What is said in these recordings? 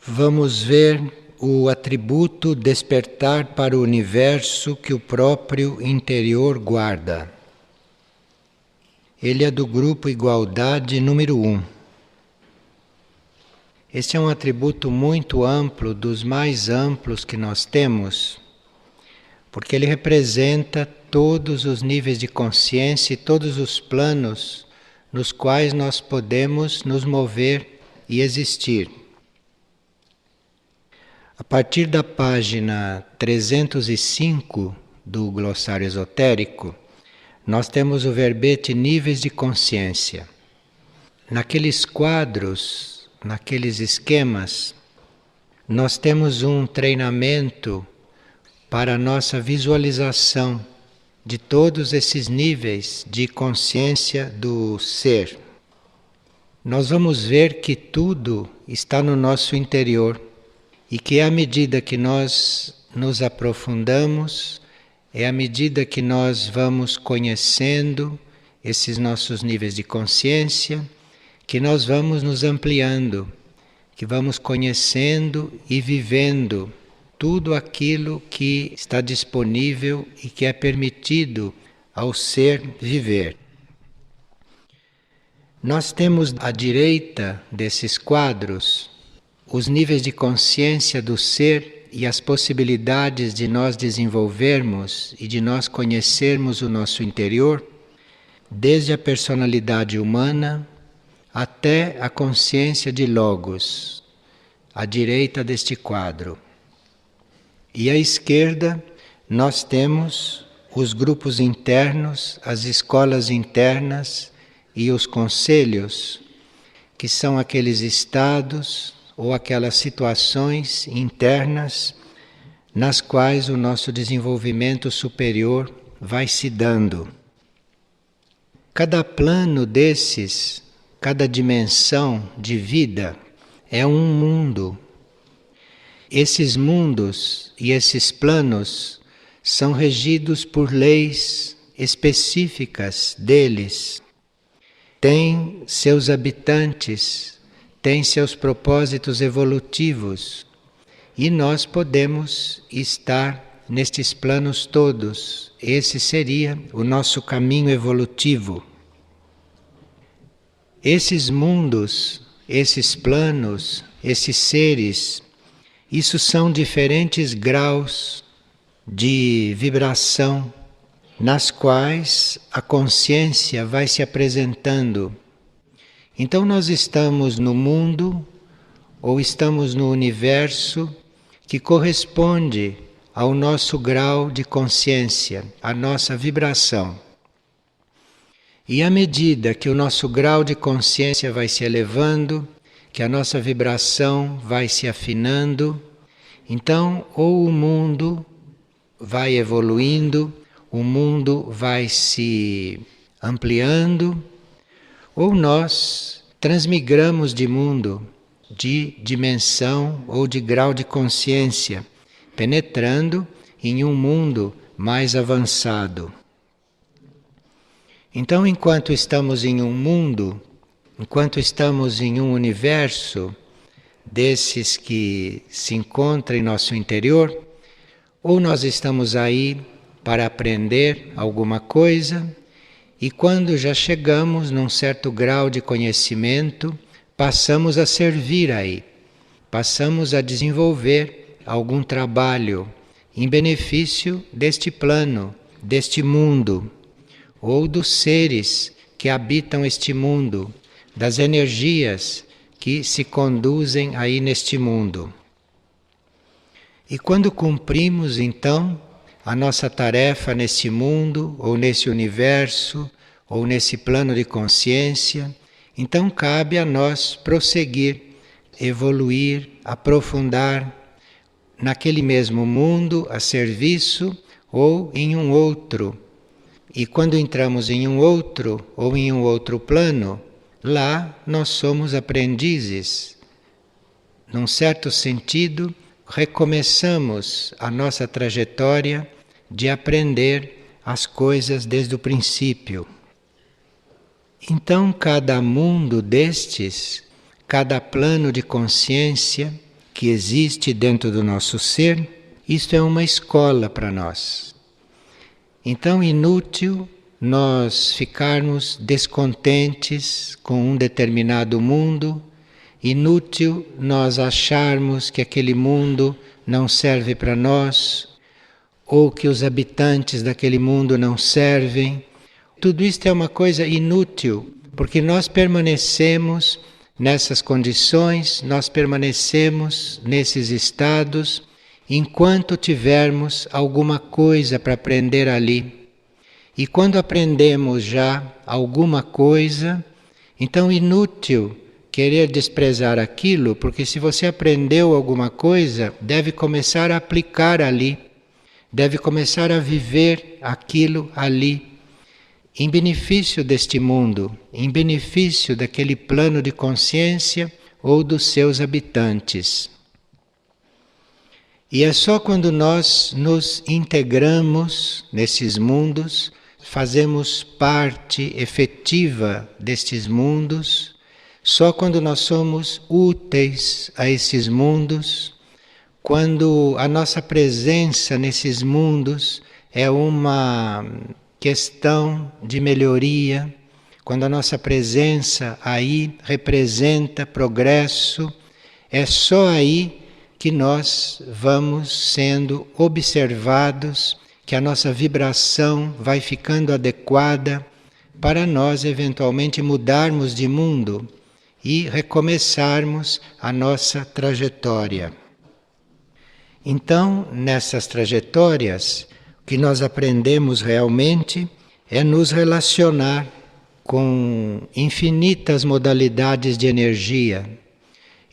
Vamos ver o atributo despertar para o universo que o próprio interior guarda. Ele é do grupo Igualdade número 1. Este é um atributo muito amplo, dos mais amplos que nós temos, porque ele representa todos os níveis de consciência e todos os planos nos quais nós podemos nos mover e existir. A partir da página 305 do glossário esotérico, nós temos o verbete níveis de consciência. Naqueles quadros, naqueles esquemas, nós temos um treinamento para a nossa visualização de todos esses níveis de consciência do ser. Nós vamos ver que tudo está no nosso interior e que à medida que nós nos aprofundamos, é à medida que nós vamos conhecendo esses nossos níveis de consciência, que nós vamos nos ampliando, que vamos conhecendo e vivendo tudo aquilo que está disponível e que é permitido ao ser viver. Nós temos à direita desses quadros os níveis de consciência do ser e as possibilidades de nós desenvolvermos e de nós conhecermos o nosso interior, desde a personalidade humana até a consciência de Logos, à direita deste quadro. E à esquerda nós temos os grupos internos, as escolas internas e os conselhos, que são aqueles estados ou aquelas situações internas nas quais o nosso desenvolvimento superior vai se dando. Cada plano desses, cada dimensão de vida é um mundo. Esses mundos e esses planos são regidos por leis específicas deles. Têm seus habitantes, têm seus propósitos evolutivos e nós podemos estar nestes planos todos. Esse seria o nosso caminho evolutivo. Esses mundos, esses planos, esses seres, isso são diferentes graus de vibração nas quais a consciência vai se apresentando. Então nós estamos no mundo ou estamos no universo que corresponde ao nosso grau de consciência, à nossa vibração. E à medida que o nosso grau de consciência vai se elevando, que a nossa vibração vai se afinando, então ou o mundo vai evoluindo, o mundo vai se ampliando, ou nós transmigramos de mundo, de dimensão ou de grau de consciência, penetrando em um mundo mais avançado. Então, enquanto estamos em um mundo, enquanto estamos em um universo desses que se encontra em nosso interior, ou nós estamos aí para aprender alguma coisa, e quando já chegamos num certo grau de conhecimento, passamos a servir aí, passamos a desenvolver algum trabalho em benefício deste plano, deste mundo, ou dos seres que habitam este mundo, das energias que se conduzem aí neste mundo. E quando cumprimos então a nossa tarefa nesse mundo, ou nesse universo, ou nesse plano de consciência, então cabe a nós prosseguir, evoluir, aprofundar naquele mesmo mundo, a serviço ou em um outro. E quando entramos em um outro ou em um outro plano, lá nós somos aprendizes. Num certo sentido, recomeçamos a nossa trajetória de aprender as coisas desde o princípio. Então, cada mundo destes, cada plano de consciência que existe dentro do nosso ser, isto é uma escola para nós. Então, inútil nós ficarmos descontentes com um determinado mundo, inútil nós acharmos que aquele mundo não serve para nós, ou que os habitantes daquele mundo não servem. Tudo isto é uma coisa inútil, porque nós permanecemos nessas condições, nós permanecemos nesses estados, enquanto tivermos alguma coisa para aprender ali. E quando aprendemos já alguma coisa, então inútil querer desprezar aquilo, porque se você aprendeu alguma coisa, deve começar a aplicar ali, deve começar a viver aquilo ali, em benefício deste mundo, em benefício daquele plano de consciência ou dos seus habitantes. E é só quando nós nos integramos nesses mundos, fazemos parte efetiva destes mundos, só quando nós somos úteis a esses mundos, quando a nossa presença nesses mundos é uma questão de melhoria, quando a nossa presença aí representa progresso, é só aí que nós vamos sendo observados, que a nossa vibração vai ficando adequada para nós eventualmente mudarmos de mundo e recomeçarmos a nossa trajetória. Então, nessas trajetórias, o que nós aprendemos realmente é nos relacionar com infinitas modalidades de energia.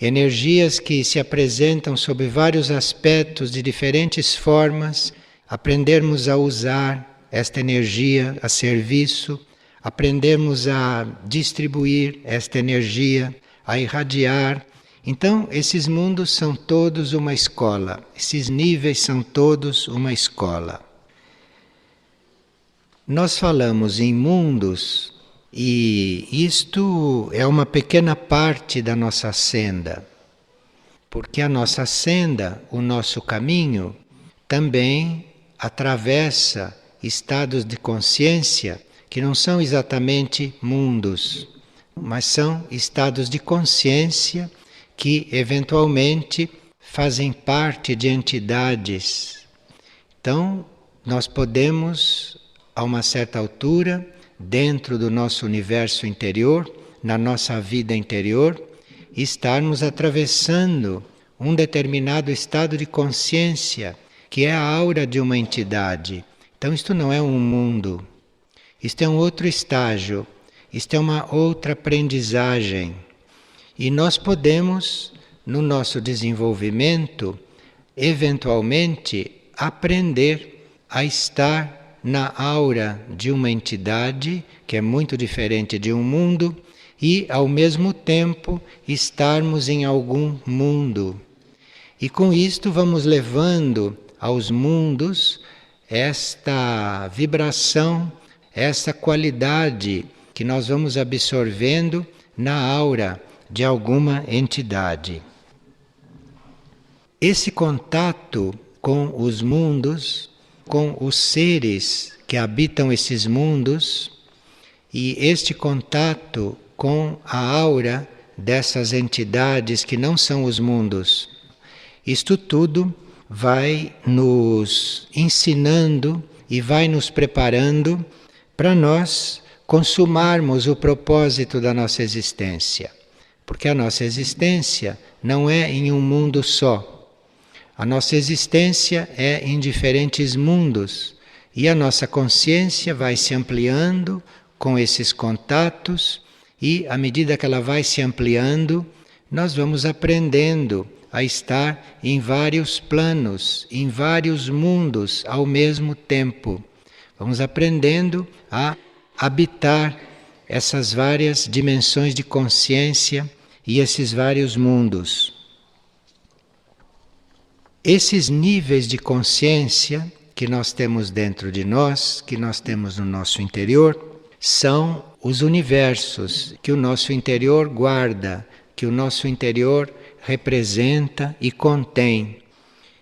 Energias que se apresentam sob vários aspectos, de diferentes formas, aprendermos a usar esta energia a serviço, aprendermos a distribuir esta energia, a irradiar. Então, esses mundos são todos uma escola, esses níveis são todos uma escola. Nós falamos em mundos e isto é uma pequena parte da nossa senda, porque a nossa senda, o nosso caminho, também atravessa estados de consciência que não são exatamente mundos, mas são estados de consciência que eventualmente fazem parte de entidades. Então, nós podemos, a uma certa altura, dentro do nosso universo interior, na nossa vida interior, estarmos atravessando um determinado estado de consciência, que é a aura de uma entidade. Então isto não é um mundo, isto é um outro estágio, isto é uma outra aprendizagem. E nós podemos, no nosso desenvolvimento, eventualmente aprender a estar na aura de uma entidade, que é muito diferente de um mundo, e ao mesmo tempo estarmos em algum mundo. E com isto vamos levando aos mundos esta vibração, essa qualidade que nós vamos absorvendo na aura de alguma entidade. Esse contato com os mundos, com os seres que habitam esses mundos, e este contato com a aura dessas entidades que não são os mundos, isto tudo vai nos ensinando e vai nos preparando para nós consumarmos o propósito da nossa existência. Porque a nossa existência não é em um mundo só. A nossa existência é em diferentes mundos e a nossa consciência vai se ampliando com esses contatos e, à medida que ela vai se ampliando, nós vamos aprendendo a estar em vários planos, em vários mundos ao mesmo tempo. Vamos aprendendo a habitar essas várias dimensões de consciência e esses vários mundos. Esses níveis de consciência que nós temos dentro de nós, que nós temos no nosso interior, são os universos que o nosso interior guarda, que o nosso interior representa e contém.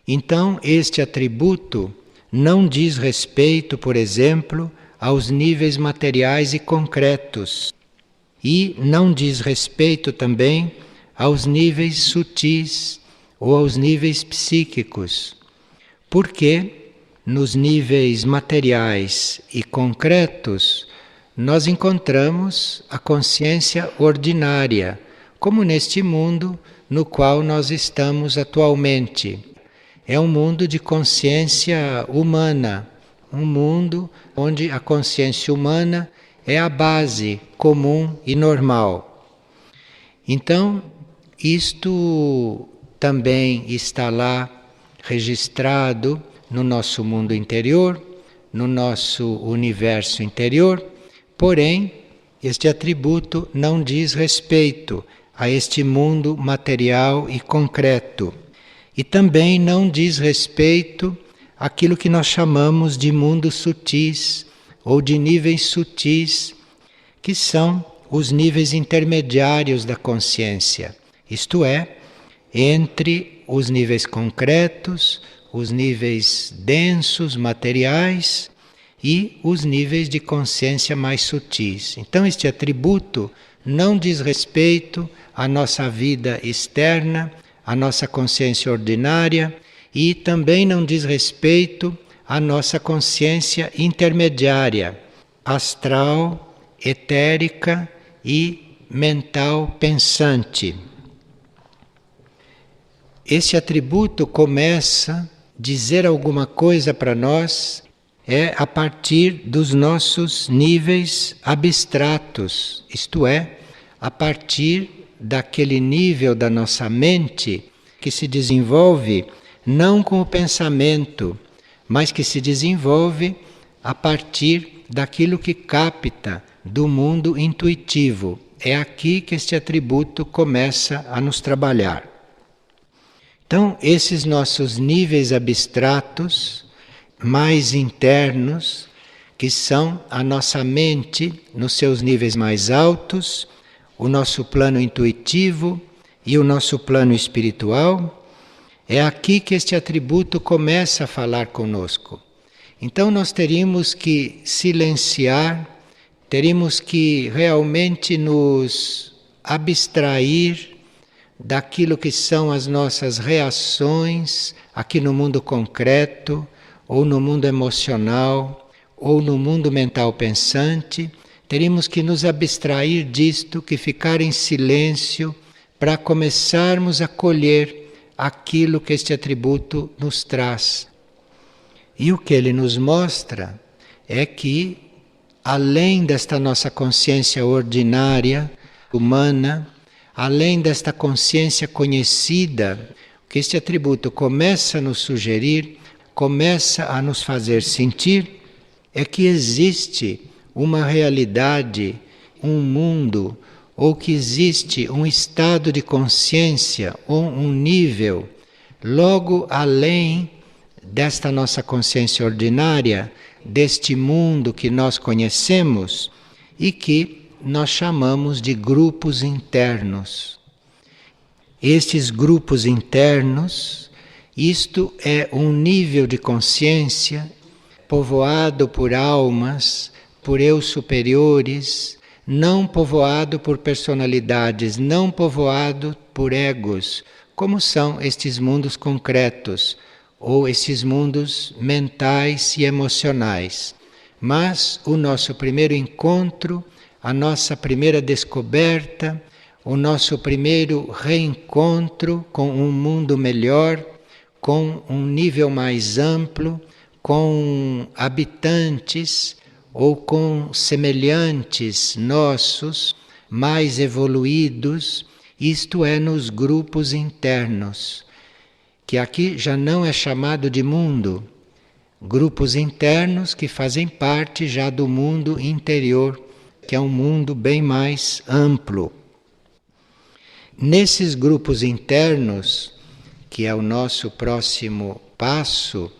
Então, este atributo não diz respeito, por exemplo, aos níveis materiais e concretos, e não diz respeito também aos níveis sutis ou aos níveis psíquicos, porque nos níveis materiais e concretos nós encontramos a consciência ordinária, como neste mundo no qual nós estamos atualmente. É um mundo de consciência humana, um mundo onde a consciência humana é a base comum e normal. Então, isto também está lá registrado no nosso mundo interior, no nosso universo interior, porém, este atributo não diz respeito a este mundo material e concreto. E também não diz respeito àquilo que nós chamamos de mundos sutis ou de níveis sutis, que são os níveis intermediários da consciência, isto é, entre os níveis concretos, os níveis densos, materiais e os níveis de consciência mais sutis. Então, este atributo não diz respeito à nossa vida externa, à nossa consciência ordinária e também não diz respeito à nossa consciência intermediária, astral, etérica e mental pensante. Este atributo começa a dizer alguma coisa para nós a partir dos nossos níveis abstratos, isto é, a partir daquele nível da nossa mente que se desenvolve não com o pensamento, mas que se desenvolve a partir daquilo que capta do mundo intuitivo. É aqui que este atributo começa a nos trabalhar. Então, esses nossos níveis abstratos, mais internos, que são a nossa mente nos seus níveis mais altos, o nosso plano intuitivo e o nosso plano espiritual, é aqui que este atributo começa a falar conosco. Então nós teríamos que silenciar, teríamos que realmente nos abstrair daquilo que são as nossas reações aqui no mundo concreto, ou no mundo emocional, ou no mundo mental pensante. Teríamos que nos abstrair disto, que ficar em silêncio, para começarmos a colher aquilo que este atributo nos traz. E o que ele nos mostra é que, além desta nossa consciência ordinária, humana, além desta consciência conhecida, o que este atributo começa a nos sugerir, começa a nos fazer sentir, é que existe uma realidade, um mundo, ou que existe um estado de consciência, ou um nível, logo além desta nossa consciência ordinária, deste mundo que nós conhecemos e que nós chamamos de grupos internos. Estes grupos internos, isto é um nível de consciência povoado por almas, por eus superiores, não povoado por personalidades, não povoado por egos, como são estes mundos concretos, ou esses mundos mentais e emocionais. Mas o nosso primeiro encontro, a nossa primeira descoberta, o nosso primeiro reencontro com um mundo melhor, com um nível mais amplo, com habitantes ou com semelhantes nossos, mais evoluídos, isto é, nos grupos internos, que aqui já não é chamado de mundo, grupos internos que fazem parte já do mundo interior, que é um mundo bem mais amplo. Nesses grupos internos, que é o nosso próximo passo,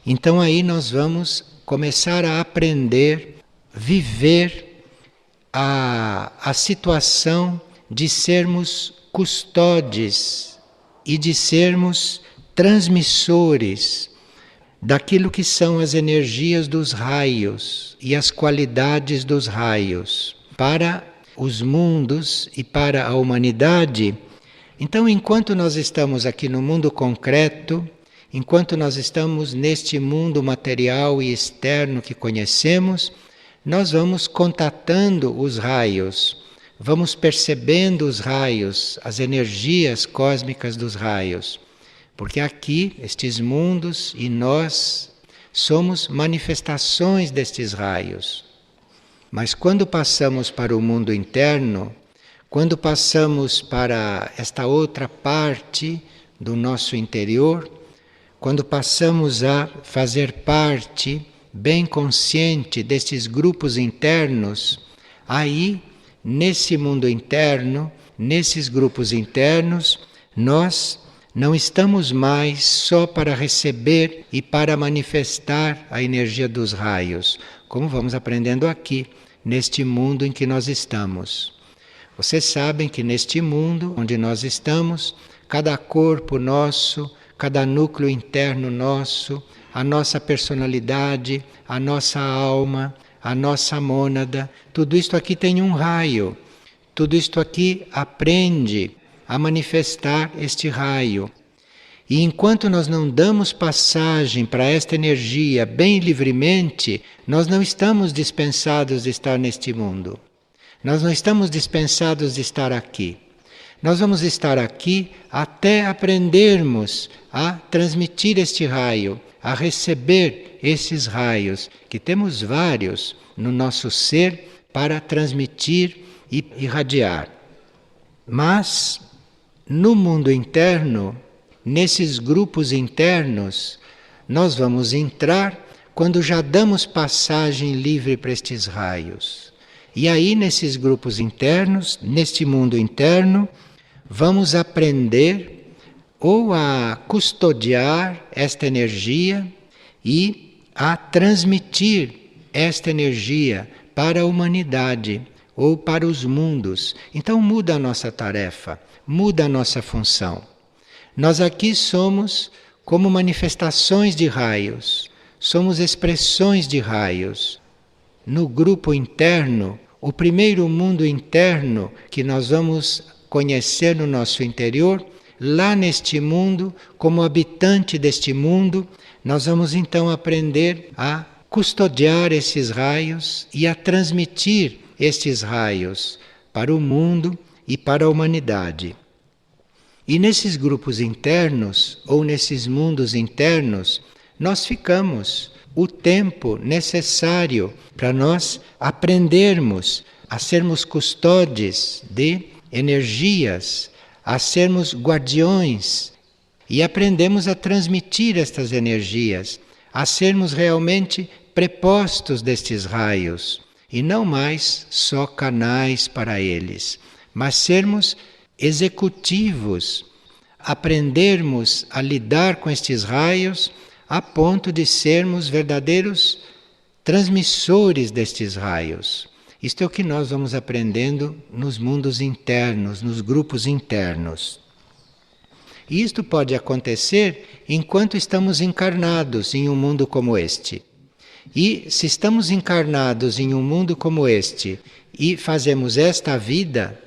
então aí nós vamos começar a aprender, viver a situação de sermos custódes e de sermos transmissores daquilo que são as energias dos raios e as qualidades dos raios para os mundos e para a humanidade. Então, enquanto nós estamos aqui no mundo concreto, enquanto nós estamos neste mundo material e externo que conhecemos, nós vamos contatando os raios, vamos percebendo os raios, as energias cósmicas dos raios. Porque aqui, estes mundos e nós somos manifestações destes raios. Mas quando passamos para o mundo interno, quando passamos para esta outra parte do nosso interior, quando passamos a fazer parte bem consciente destes grupos internos, aí, nesse mundo interno, nesses grupos internos, nós não estamos mais só para receber e para manifestar a energia dos raios, como vamos aprendendo aqui, neste mundo em que nós estamos. Vocês sabem que neste mundo onde nós estamos, cada corpo nosso, cada núcleo interno nosso, a nossa personalidade, a nossa alma, a nossa mônada, tudo isto aqui tem um raio. Tudo isto aqui aprende a manifestar este raio. E enquanto nós não damos passagem para esta energia bem livremente, nós não estamos dispensados de estar neste mundo. Nós não estamos dispensados de estar aqui. Nós vamos estar aqui até aprendermos a transmitir este raio, a receber esses raios, que temos vários no nosso ser para transmitir e irradiar. Mas, no mundo interno, nesses grupos internos, nós vamos entrar quando já damos passagem livre para estes raios. E aí, nesses grupos internos, neste mundo interno, vamos aprender ou a custodiar esta energia e a transmitir esta energia para a humanidade ou para os mundos. Então muda a nossa tarefa, muda a nossa função. Nós aqui somos como manifestações de raios, somos expressões de raios. No grupo interno, o primeiro mundo interno que nós vamos conhecer no nosso interior, lá neste mundo, como habitante deste mundo, nós vamos então aprender a custodiar esses raios e a transmitir estes raios para o mundo e para a humanidade. E nesses grupos internos, ou nesses mundos internos, nós ficamos o tempo necessário para nós aprendermos a sermos custódes de energias, a sermos guardiões e aprendemos a transmitir estas energias, a sermos realmente prepostos destes raios e não mais só canais para eles, mas sermos executivos, aprendermos a lidar com estes raios a ponto de sermos verdadeiros transmissores destes raios. Isto é o que nós vamos aprendendo nos mundos internos, nos grupos internos. E isto pode acontecer enquanto estamos encarnados em um mundo como este. E se estamos encarnados em um mundo como este e fazemos esta vida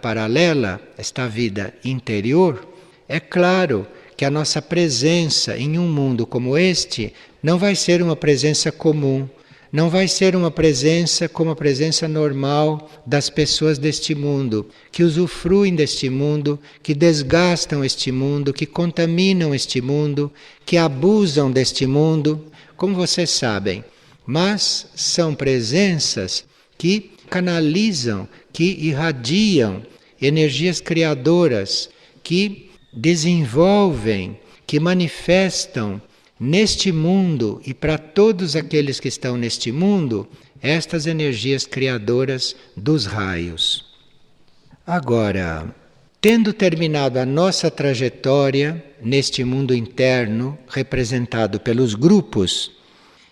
paralela, esta vida interior, é claro que a nossa presença em um mundo como este não vai ser uma presença comum, não vai ser uma presença como a presença normal das pessoas deste mundo, que usufruem deste mundo, que desgastam este mundo, que contaminam este mundo, que abusam deste mundo, como vocês sabem. Mas são presenças que canalizam, que irradiam energias criadoras, que desenvolvem, que manifestam neste mundo e para todos aqueles que estão neste mundo, estas energias criadoras dos raios. Agora, tendo terminado a nossa trajetória neste mundo interno, representado pelos grupos,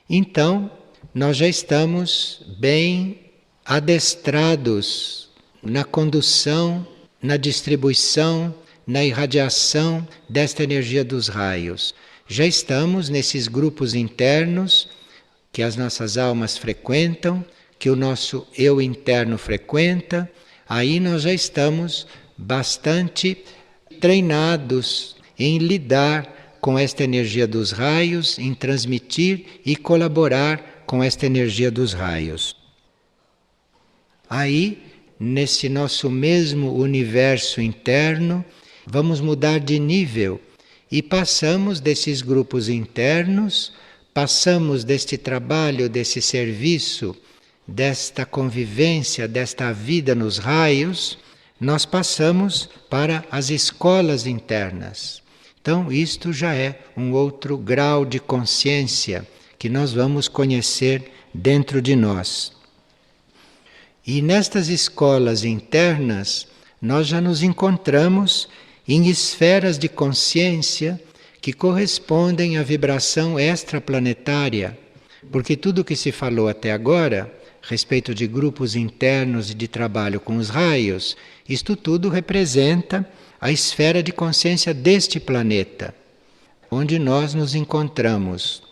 então nós já estamos bem adestrados na condução, na distribuição, na irradiação desta energia dos raios. Já estamos nesses grupos internos que as nossas almas frequentam, que o nosso eu interno frequenta, aí nós já estamos bastante treinados em lidar com esta energia dos raios, em transmitir e colaborar com esta energia dos raios. Aí, nesse nosso mesmo universo interno, vamos mudar de nível e passamos desses grupos internos, passamos deste trabalho, desse serviço, desta convivência, desta vida nos raios, nós passamos para as escolas internas. Então, isto já é um outro grau de consciência que nós vamos conhecer dentro de nós. E nestas escolas internas, nós já nos encontramos em esferas de consciência que correspondem à vibração extraplanetária, porque tudo o que se falou até agora, a respeito de grupos internos e de trabalho com os raios, isto tudo representa a esfera de consciência deste planeta, onde nós nos encontramos.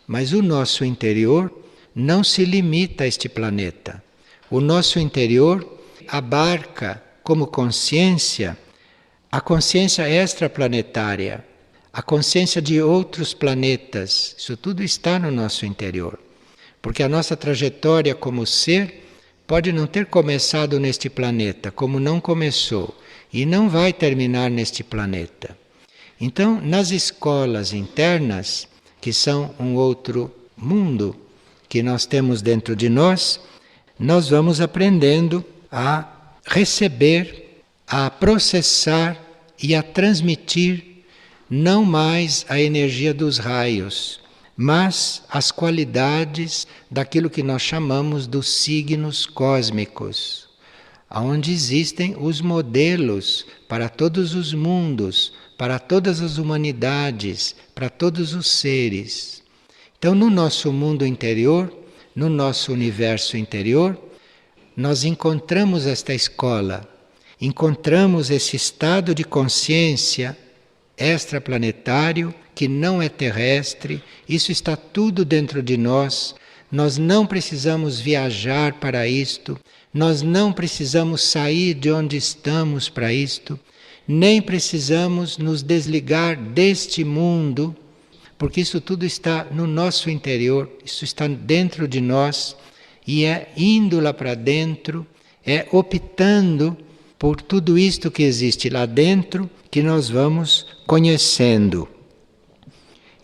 Mas o nosso interior não se limita a este planeta. O nosso interior abarca como consciência a consciência extraplanetária, a consciência de outros planetas. Isso tudo está no nosso interior. Porque a nossa trajetória como ser pode não ter começado neste planeta, como não começou, e não vai terminar neste planeta. Então, nas escolas internas, que são um outro mundo que nós temos dentro de nós, nós vamos aprendendo a receber, a processar e a transmitir não mais a energia dos raios, mas as qualidades daquilo que nós chamamos dos signos cósmicos, onde existem os modelos para todos os mundos, para todas as humanidades, para todos os seres. Então, no nosso mundo interior, no nosso universo interior, nós encontramos esta escola, encontramos esse estado de consciência extraplanetário que não é terrestre, isso está tudo dentro de nós, nós não precisamos viajar para isto, nós não precisamos sair de onde estamos para isto, nem precisamos nos desligar deste mundo, porque isso tudo está no nosso interior, isso está dentro de nós, e é indo lá para dentro, é optando por tudo isto que existe lá dentro, que nós vamos conhecendo.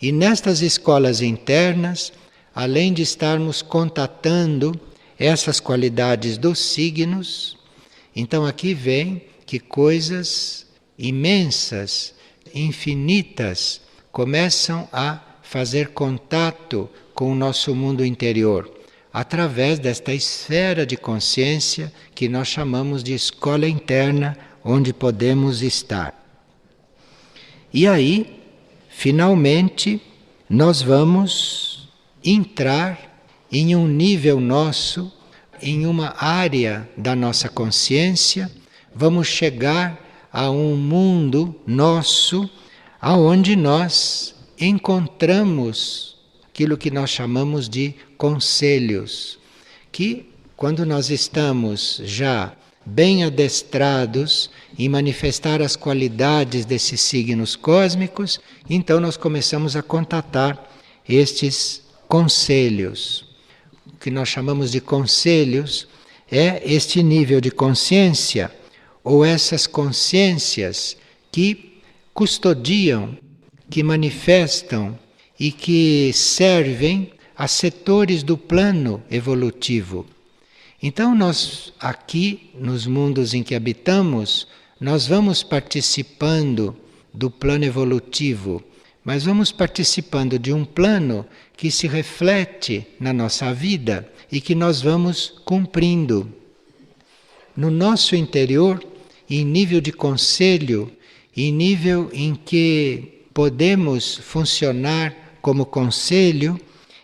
E nestas escolas internas, além de estarmos contatando essas qualidades dos signos, então aqui vem que coisas imensas, infinitas, começam a fazer contato com o nosso mundo interior, através desta esfera de consciência que nós chamamos de escola interna, onde podemos estar. E aí, finalmente, nós vamos entrar em um nível nosso, em uma área da nossa consciência, vamos chegar a um mundo nosso, aonde nós encontramos aquilo que nós chamamos de conselhos, que quando nós estamos já bem adestrados em manifestar as qualidades desses signos cósmicos, então nós começamos a contatar estes conselhos. O que nós chamamos de conselhos é este nível de consciência, ou essas consciências que custodiam, que manifestam e que servem a setores do plano evolutivo. Então nós aqui, nos mundos em que habitamos, nós vamos participando do plano evolutivo, mas vamos participando de um plano que se reflete na nossa vida e que nós vamos cumprindo. No nosso interior, em nível de conselho, em nível em que podemos funcionar como conselho,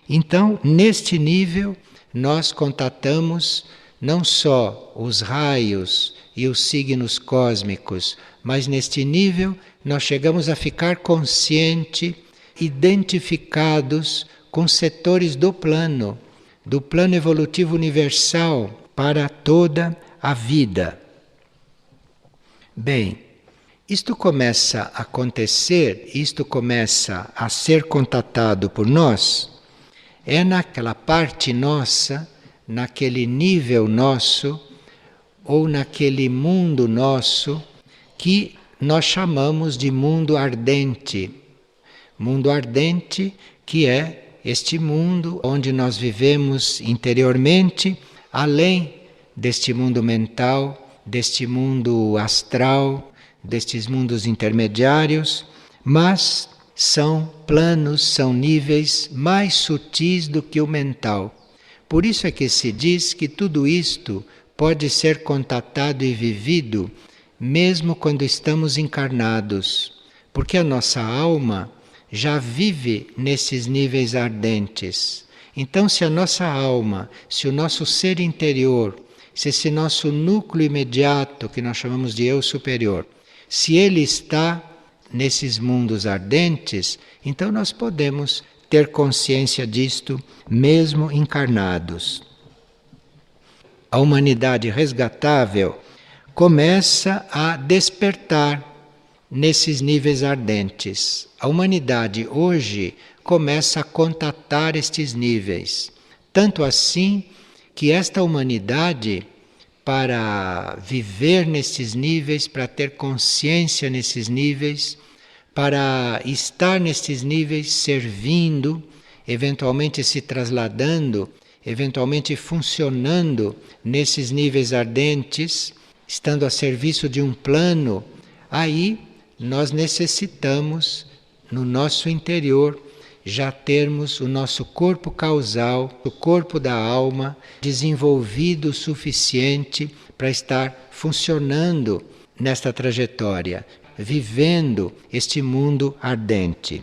então, neste nível, nós contatamos não só os raios e os signos cósmicos, mas neste nível nós chegamos a ficar consciente, identificados com setores do plano evolutivo universal para toda a vida. Bem, isto começa a acontecer, isto começa a ser contatado por nós, é naquela parte nossa, naquele nível nosso, ou naquele mundo nosso, que nós chamamos de mundo ardente. Mundo ardente, que é este mundo onde nós vivemos interiormente, além deste mundo mental, deste mundo astral, destes mundos intermediários, mas são planos, são níveis mais sutis do que o mental. Por isso é que se diz que tudo isto pode ser contatado e vivido mesmo quando estamos encarnados, porque a nossa alma já vive nesses níveis ardentes. Então, se a nossa alma, se o nosso ser interior, se esse nosso núcleo imediato, que nós chamamos de eu superior, se ele está nesses mundos ardentes, então nós podemos ter consciência disto mesmo encarnados. A humanidade resgatável começa a despertar nesses níveis ardentes. A humanidade hoje começa a contatar estes níveis. Tanto assim que esta humanidade, para viver nesses níveis, para ter consciência nesses níveis, para estar nesses níveis servindo, eventualmente se trasladando, eventualmente funcionando nesses níveis ardentes, estando a serviço de um plano, aí nós necessitamos, no nosso interior, já termos o nosso corpo causal, o corpo da alma, desenvolvido o suficiente para estar funcionando nesta trajetória, vivendo este mundo ardente.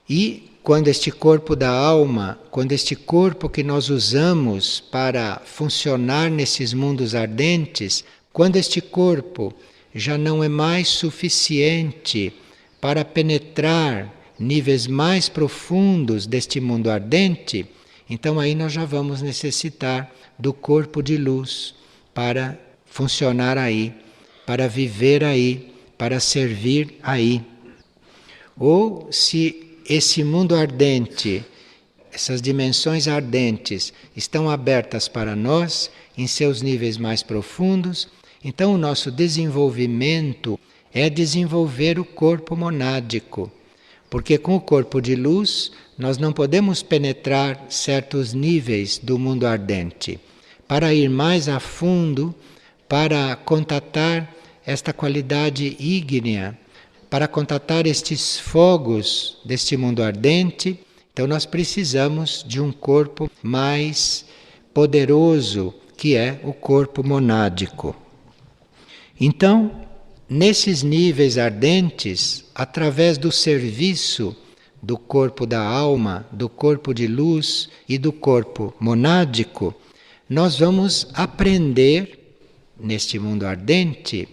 E quando este corpo da alma, quando este corpo que nós usamos para funcionar nesses mundos ardentes, quando este corpo já não é mais suficiente para penetrar níveis mais profundos deste mundo ardente, então aí nós já vamos necessitar do corpo de luz para funcionar aí, para viver aí, para servir aí. Ou se esse mundo ardente, essas dimensões ardentes estão abertas para nós em seus níveis mais profundos, então o nosso desenvolvimento é desenvolver o corpo monádico. Porque com o corpo de luz nós não podemos penetrar certos níveis do mundo ardente. Para ir mais a fundo, para contatar esta qualidade ígnea, para contatar estes fogos deste mundo ardente, então nós precisamos de um corpo mais poderoso, que é o corpo monádico. Então, nesses níveis ardentes, através do serviço do corpo da alma, do corpo de luz e do corpo monádico, nós vamos aprender neste mundo ardente,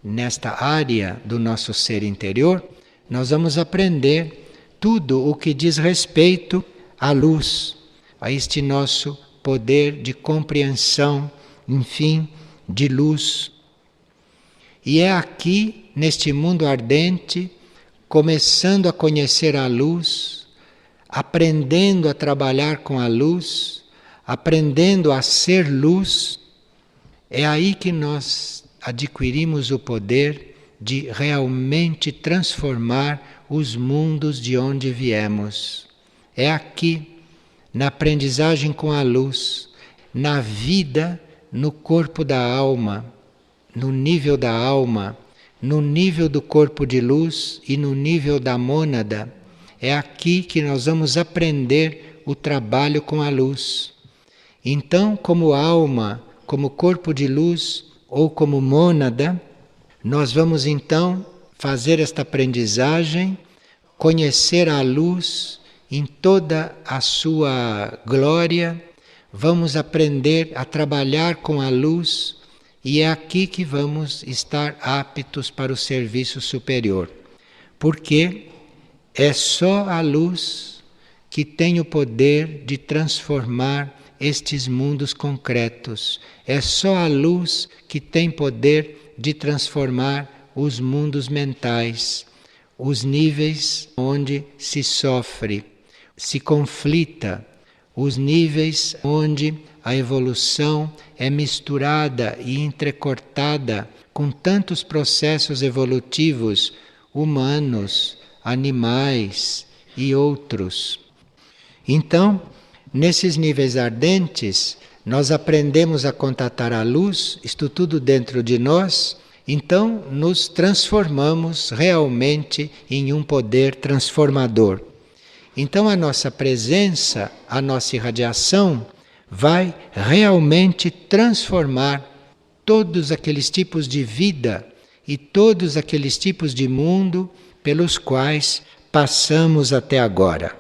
nesta área do nosso ser interior, nós vamos aprender tudo o que diz respeito à luz, a este nosso poder de compreensão, enfim, de luz. E é aqui, neste mundo ardente, começando a conhecer a luz, aprendendo a trabalhar com a luz, aprendendo a ser luz, é aí que nós adquirimos o poder de realmente transformar os mundos de onde viemos. É aqui, na aprendizagem com a luz, na vida, no corpo da alma, no nível da alma, no nível do corpo de luz e no nível da mônada. É aqui que nós vamos aprender o trabalho com a luz. Então, como alma, como corpo de luz ou como mônada, nós vamos então fazer esta aprendizagem, conhecer a luz em toda a sua glória, vamos aprender a trabalhar com a luz e é aqui que vamos estar aptos para o serviço superior, porque é só a luz que tem o poder de transformar estes mundos concretos. É só a luz que tem poder de transformar os mundos mentais, os níveis onde se sofre, se conflita, os níveis onde a evolução é misturada e entrecortada com tantos processos evolutivos humanos, animais e outros. Então, nesses níveis ardentes, nós aprendemos a contatar a luz, isto tudo dentro de nós, então nos transformamos realmente em um poder transformador. Então a nossa presença, a nossa irradiação, vai realmente transformar todos aqueles tipos de vida e todos aqueles tipos de mundo pelos quais passamos até agora.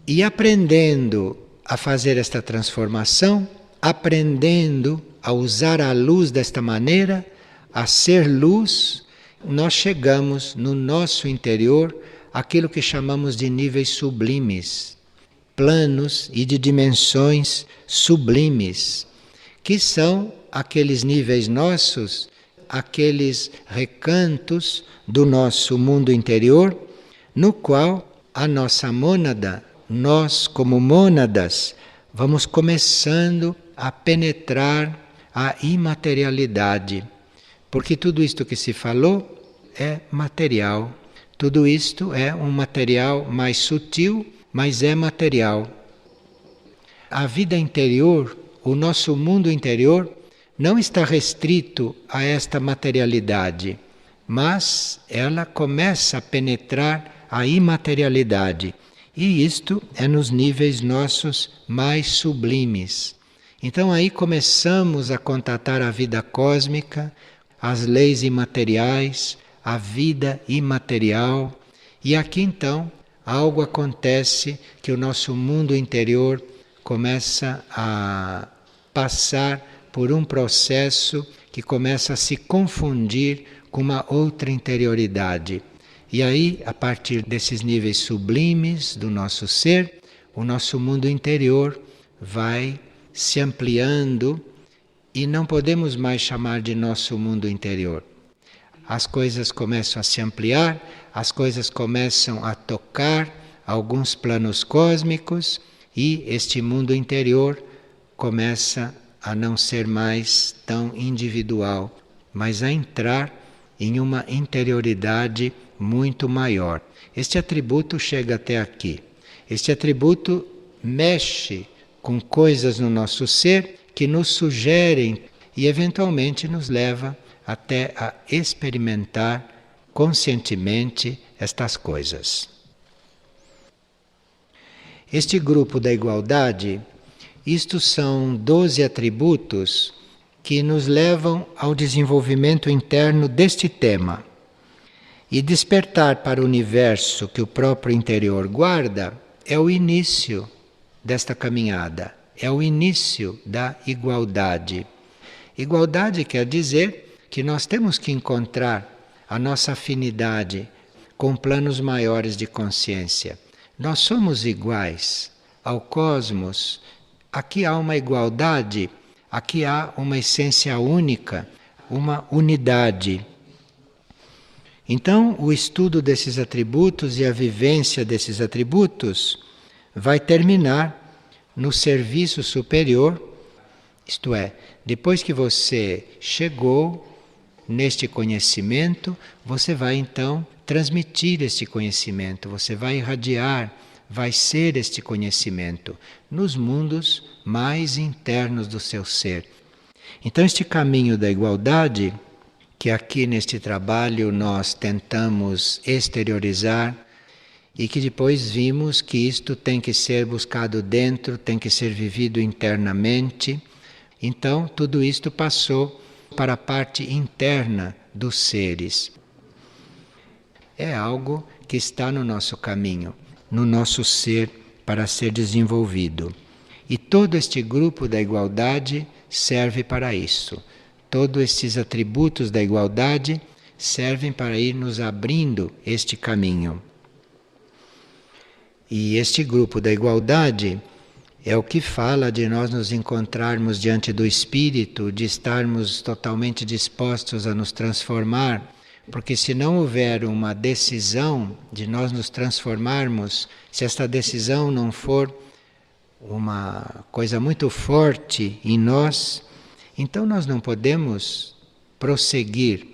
E aprendendo a fazer esta transformação, aprendendo a usar a luz desta maneira, a ser luz, nós chegamos no nosso interior àquilo que chamamos de níveis sublimes, planos e de dimensões sublimes, que são aqueles níveis nossos, aqueles recantos do nosso mundo interior, no qual a nossa mônada, nós como mônadas, vamos começando a penetrar a imaterialidade. Porque tudo isto que se falou é material. Tudo isto é um material mais sutil, mas é material. A vida interior, o nosso mundo interior, não está restrito a esta materialidade, mas ela começa a penetrar a imaterialidade. E isto é nos níveis nossos mais sublimes. Então aí começamos a contatar a vida cósmica, as leis imateriais, a vida imaterial. E aqui então algo acontece que o nosso mundo interior começa a passar por um processo que começa a se confundir com uma outra interioridade. E aí, a partir desses níveis sublimes do nosso ser, o nosso mundo interior vai se ampliando e não podemos mais chamar de nosso mundo interior. As coisas começam a se ampliar, as coisas começam a tocar alguns planos cósmicos e este mundo interior começa a não ser mais tão individual, mas a entrar em uma interioridade muito maior. Este atributo chega até aqui. Este atributo mexe com coisas no nosso ser que nos sugerem e eventualmente nos leva até a experimentar conscientemente estas coisas. Este grupo da igualdade, isto são 12 atributos que nos levam ao desenvolvimento interno deste tema. E despertar para o universo que o próprio interior guarda é o início desta caminhada, é o início da igualdade. Igualdade quer dizer que nós temos que encontrar a nossa afinidade com planos maiores de consciência. Nós somos iguais ao cosmos. Aqui há uma igualdade, aqui há uma essência única, uma unidade. Então, o estudo desses atributos e a vivência desses atributos vai terminar no serviço superior, isto é, depois que você chegou neste conhecimento, você vai então transmitir este conhecimento, você vai irradiar, vai ser este conhecimento nos mundos mais internos do seu ser. Então, este caminho da igualdade, que aqui neste trabalho nós tentamos exteriorizar e que depois vimos que isto tem que ser buscado dentro, tem que ser vivido internamente. Então, tudo isto passou para a parte interna dos seres. É algo que está no nosso caminho, no nosso ser para ser desenvolvido. E todo este grupo da igualdade serve para isso. Todos estes atributos da igualdade servem para ir nos abrindo este caminho. E este grupo da igualdade é o que fala de nós nos encontrarmos diante do Espírito, de estarmos totalmente dispostos a nos transformar, porque se não houver uma decisão de nós nos transformarmos, se esta decisão não for uma coisa muito forte em nós, então nós não podemos prosseguir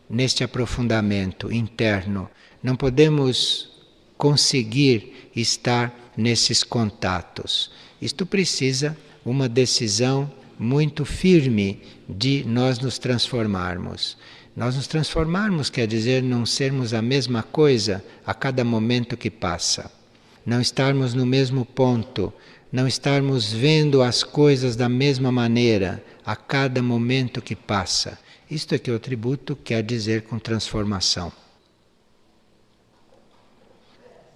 neste aprofundamento interno, não podemos conseguir estar nesses contatos. Isto precisa uma decisão muito firme de nós nos transformarmos. Nós nos transformarmos quer dizer não sermos a mesma coisa a cada momento que passa. Não estarmos no mesmo ponto, não estarmos vendo as coisas da mesma maneira a cada momento que passa. Isto é que o atributo quer dizer com transformação.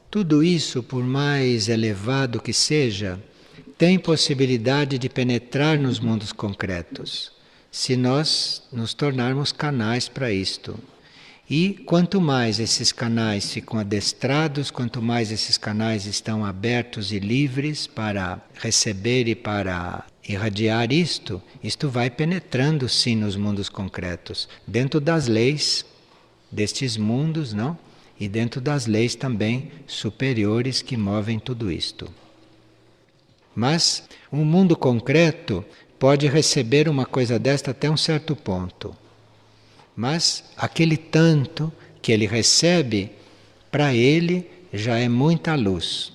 Tudo isso, por mais elevado que seja, tem possibilidade de penetrar nos mundos concretos, se nós nos tornarmos canais para isto. E quanto mais esses canais ficam adestrados, quanto mais esses canais estão abertos e livres para receber e para irradiar isto vai penetrando sim nos mundos concretos, dentro das leis destes mundos, não? E dentro das leis também superiores que movem tudo isto. Mas um mundo concreto pode receber uma coisa desta até um certo ponto. Mas aquele tanto que ele recebe, para ele já é muita luz.